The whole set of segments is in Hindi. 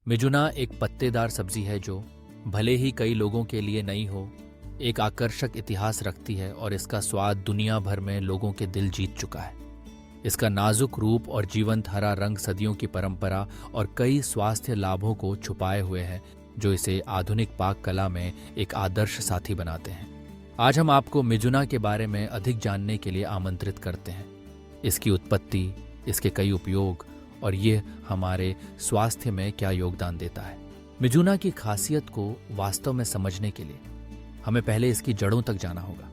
मिजुना एक पत्तेदार सब्जी है जो भले ही कई लोगों के लिए नई हो, एक आकर्षक इतिहास रखती है और इसका स्वाद दुनिया भर में लोगों के दिल जीत चुका है। इसका नाजुक रूप और जीवंत हरा रंग सदियों की परंपरा और कई स्वास्थ्य लाभों को छुपाए हुए हैं, जो इसे आधुनिक पाक कला में एक आदर्श साथी बनाते हैं। आज हम आपको मिजुना के बारे में अधिक जानने के लिए आमंत्रित करते हैं। इसकी उत्पत्ति, इसके कई उपयोग और ये हमारे स्वास्थ्य में क्या योगदान देता है। मिजुना की खासियत को वास्तव में समझने के लिए हमें पहले इसकी जड़ों तक जाना होगा।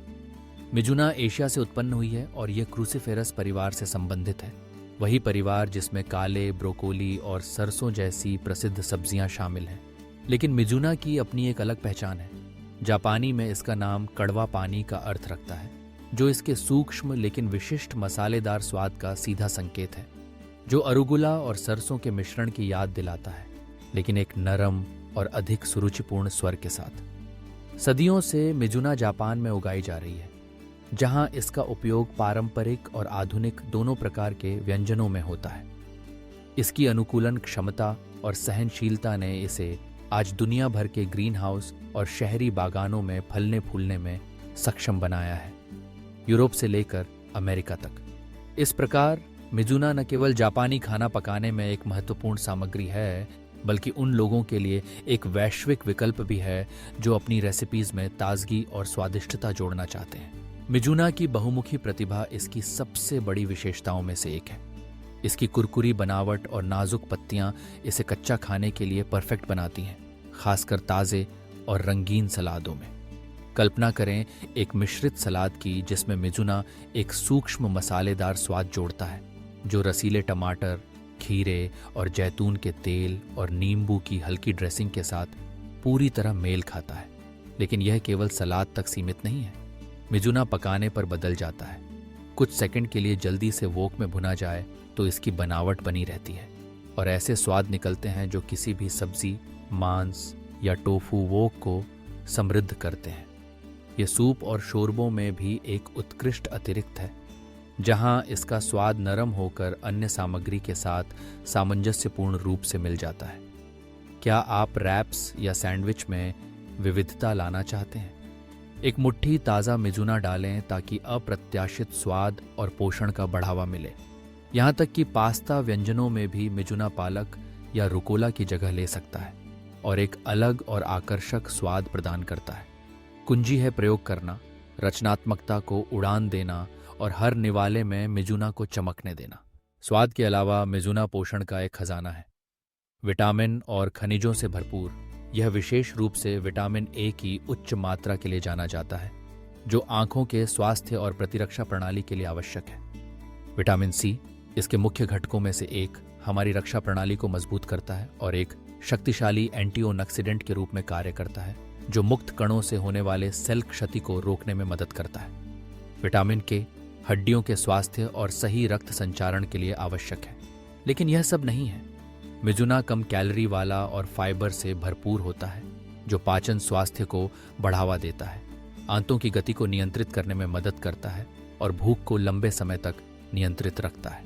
मिजुना एशिया से उत्पन्न हुई है और यह क्रूसीफेरस परिवार से संबंधित है, वही परिवार जिसमें काले, ब्रोकोली और सरसों जैसी प्रसिद्ध सब्जियां शामिल हैं। लेकिन मिजुना की अपनी एक अलग पहचान है। जापानी में इसका नाम कड़वा पानी का अर्थ रखता है, जो इसके सूक्ष्म लेकिन विशिष्ट मसालेदार स्वाद का सीधा संकेत है, जो अरुगुला और सरसों के मिश्रण की याद दिलाता है, लेकिन एक नरम और अधिक सुरुचिपूर्ण स्वर के साथ। सदियों से मिजुना जापान में उगाई जा रही है, जहां इसका उपयोग पारंपरिक और आधुनिक दोनों प्रकार के व्यंजनों में होता है। इसकी अनुकूलन क्षमता और सहनशीलता ने इसे आज दुनिया भर के ग्रीन हाउस और शहरी बागानों में फलने फूलने में सक्षम बनाया है, यूरोप से लेकर अमेरिका तक। इस प्रकार मिजुना न केवल जापानी खाना पकाने में एक महत्वपूर्ण सामग्री है, बल्कि उन लोगों के लिए एक वैश्विक विकल्प भी है जो अपनी रेसिपीज में ताजगी और स्वादिष्टता जोड़ना चाहते हैं। मिजुना की बहुमुखी प्रतिभा इसकी सबसे बड़ी विशेषताओं में से एक है। इसकी कुरकुरी बनावट और नाजुक पत्तियां इसे कच्चा खाने के लिए परफेक्ट बनाती हैं, खासकर ताज़े और रंगीन सलादों में। कल्पना करें एक मिश्रित सलाद की जिसमें मिजुना एक सूक्ष्म मसालेदार स्वाद जोड़ता है, जो रसीले टमाटर, खीरे और जैतून के तेल और नींबू की हल्की ड्रेसिंग के साथ पूरी तरह मेल खाता है। लेकिन यह केवल सलाद तक सीमित नहीं है। मिजुना पकाने पर बदल जाता है। कुछ सेकंड के लिए जल्दी से वोक में भुना जाए तो इसकी बनावट बनी रहती है और ऐसे स्वाद निकलते हैं जो किसी भी सब्जी, मांस या टोफू वोक को समृद्ध करते हैं। ये सूप और शोरबों में भी एक उत्कृष्ट अतिरिक्त है, जहां इसका स्वाद नरम होकर अन्य सामग्री के साथ सामंजस्यपूर्ण रूप से मिल जाता है। क्या आप रैप्स या सैंडविच में विविधता लाना चाहते हैं? एक मुट्ठी ताज़ा मिजुना डालें ताकि अप्रत्याशित स्वाद और पोषण का बढ़ावा मिले। यहाँ तक कि पास्ता व्यंजनों में भी मिजुना पालक या रुकोला की जगह ले सकता है और एक अलग और आकर्षक स्वाद प्रदान करता है। कुंजी है प्रयोग करना, रचनात्मकता को उड़ान देना और हर निवाले में मिजुना को चमकने देना। स्वाद के अलावा मिजुना पोषण का एक खजाना है। विटामिन और खनिजों से भरपूर, यह विशेष रूप से विटामिन ए की उच्च मात्रा के लिए जाना जाता है, जो आंखों के स्वास्थ्य और प्रतिरक्षा प्रणाली के लिए आवश्यक है। विटामिन सी इसके मुख्य घटकों में से एक, हमारी रक्षा प्रणाली को मजबूत करता है और एक शक्तिशाली एंटीऑक्सीडेंट के रूप में कार्य करता है, जो मुक्त कणों से होने वाले सेल क्षति को रोकने में मदद करता है। विटामिन के हड्डियों के स्वास्थ्य और सही रक्त संचारण के लिए आवश्यक है। लेकिन यह सब नहीं है। मिजुना कम कैलोरी वाला और फाइबर से भरपूर होता है, जो पाचन स्वास्थ्य को बढ़ावा देता है, आंतों की गति को नियंत्रित करने में मदद करता है और भूख को लंबे समय तक नियंत्रित रखता है।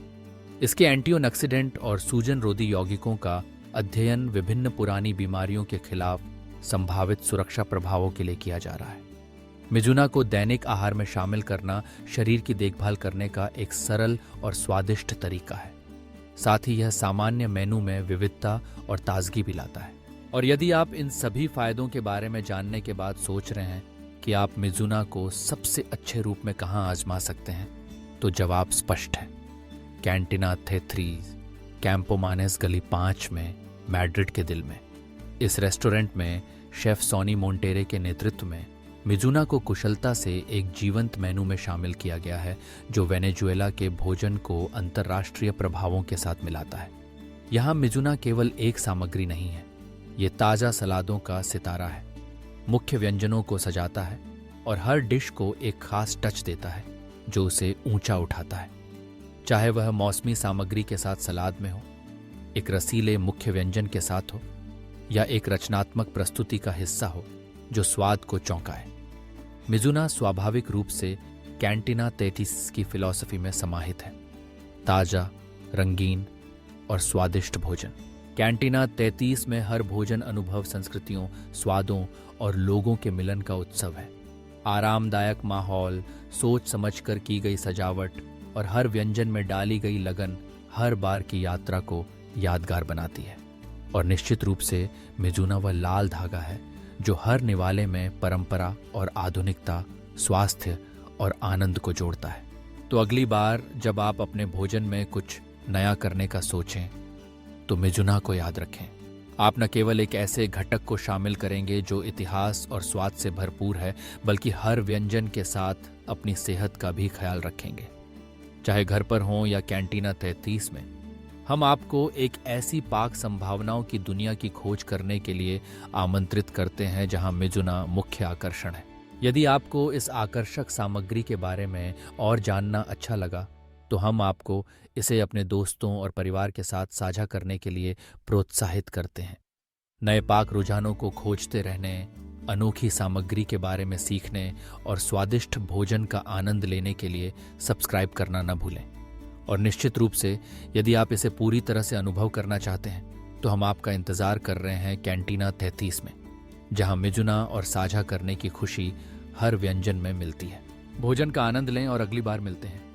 इसके एंटीऑक्सीडेंट और सूजन रोधी यौगिकों का अध्ययन विभिन्न पुरानी बीमारियों के खिलाफ संभावित सुरक्षा प्रभावों के लिए किया जा रहा है। मिजुना को दैनिक आहार में शामिल करना शरीर की देखभाल करने का एक सरल और स्वादिष्ट तरीका है। साथ ही यह सामान्य मेनू में विविधता और ताजगी भी लाता है। और यदि आप इन सभी फायदों के बारे में जानने के बाद सोच रहे हैं कि आप मिजुना को सबसे अच्छे रूप में कहां आजमा सकते हैं, तो जवाब स्पष्ट है। कैंटिना थेथ्रीज, कैंपो मानेस गली 5 में, मैड्रिड के दिल में। इस रेस्टोरेंट में शेफ सोनी मोंटेरे के नेतृत्व में मिजुना को कुशलता से एक जीवंत मेनू में शामिल किया गया है, जो वेनेजुएला के भोजन को अंतर्राष्ट्रीय प्रभावों के साथ मिलाता है। यहाँ मिजुना केवल एक सामग्री नहीं है, ये ताज़ा सलादों का सितारा है, मुख्य व्यंजनों को सजाता है और हर डिश को एक खास टच देता है जो उसे ऊंचा उठाता है। चाहे वह मौसमी सामग्री के साथ सलाद में हो, एक रसीले मुख्य व्यंजन के साथ हो, या एक रचनात्मक प्रस्तुति का हिस्सा हो जो स्वाद को चौंकाए। मिजुना स्वाभाविक रूप से कैंटिना तेटिस की फिलॉसफी में समाहित है। ताज़ा, रंगीन और स्वादिष्ट भोजन। कैंटीना 33 में हर भोजन अनुभव संस्कृतियों, स्वादों और लोगों के मिलन का उत्सव है। आरामदायक माहौल, सोच समझकर की गई सजावट और हर व्यंजन में डाली गई लगन हर बार की यात्रा को यादगार बनाती है। और निश्चित रूप से मिजुना वह लाल धागा है जो हर निवाले में परंपरा और आधुनिकता, स्वास्थ्य और आनंद को जोड़ता है। तो अगली बार जब आप अपने भोजन में कुछ नया करने का सोचें तो मिजुना को याद रखें। आप न केवल एक ऐसे घटक को शामिल करेंगे जो इतिहास और स्वाद से भरपूर है, बल्कि हर व्यंजन के साथ अपनी सेहत का भी ख्याल रखेंगे। चाहे घर पर हो या कैंटीना 33 में, हम आपको एक ऐसी पाक संभावनाओं की दुनिया की खोज करने के लिए आमंत्रित करते हैं जहां मिजुना मुख्य आकर्षण है। यदि आपको इस आकर्षक सामग्री के बारे में और जानना अच्छा लगा तो हम आपको इसे अपने दोस्तों और परिवार के साथ साझा करने के लिए प्रोत्साहित करते हैं। नए पाक रुझानों को खोजते रहने, अनोखी सामग्री के बारे में सीखने और स्वादिष्ट भोजन का आनंद लेने के लिए सब्सक्राइब करना न भूलें। और निश्चित रूप से यदि आप इसे पूरी तरह से अनुभव करना चाहते हैं तो हम आपका इंतज़ार कर रहे हैं कैंटीना 33 में, जहां मिजुना और साझा करने की खुशी हर व्यंजन में मिलती है। भोजन का आनंद लें और अगली बार मिलते हैं।